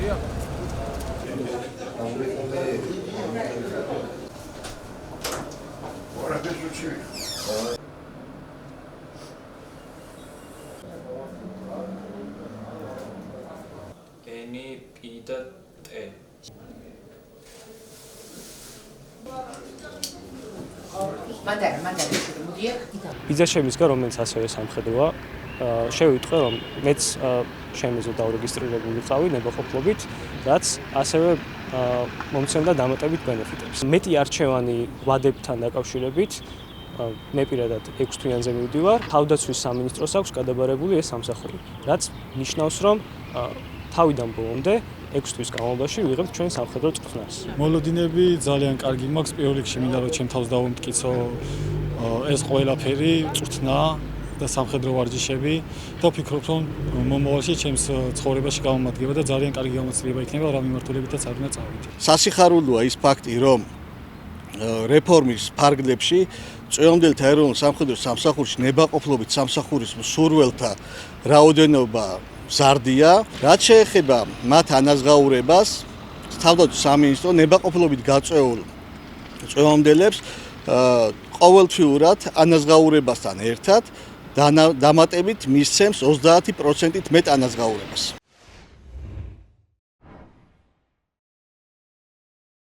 N, P და T. ბიძაშემისგან, რომელიც ასევე სამხედროა, შევიტყვე, რომ მეც შემიძლია დაურეგისტრირებულიყავი ნებაყოფლობით, რაც ასევე მომცემდა დამატებით ბენეფიტებს. მეტი არჩევანი ვადებთან დაკავშირებით მე პირადად 6 თვიანზე მივდივარ. თავდაცვის სამინისტროს აქვს გადაბარებული ეს სამსახური, რაც ნიშნავს, რომ თავიდან ბოლომდე 6 თვის განმავლობაში ვიღებთ ჩვენ სამხედრო წვრთნას. მოლოდინები ძალიან კარგი მაქვს. პირველ რიგში მინდა რომ ჩემ თავს დავუმტკიცო ეს ყველაფერი, წვრთნა და სამხედრო ვარჯიშები და ვფიქრობ, რომ მომავალში ჩემს ცხოვრებაში გამომადგება და ძალიან კარგი გამოცდილება იქნება რა მიმართულებითაც არ უნდა წავიდე. სასიხარულოა ის ფაქტი, რომ რეფორმის ფარგლებში წვეომდელთა ეროვნულ სამხედრო სამსახურში ნებაყოფლობით სამსახურის მსურველთა რაოდენობა მზარდია. რაც შეეხება მათ ანაზღაურებას, თავდაცვის სამინისტრო ნებაყოფლობით გაწვეულ წვეომდელებს ყოველთვიურად ანაზღაურებასთან ერთად დამატებით მისცემს 30%-ით მეტ ანაზღაურებას.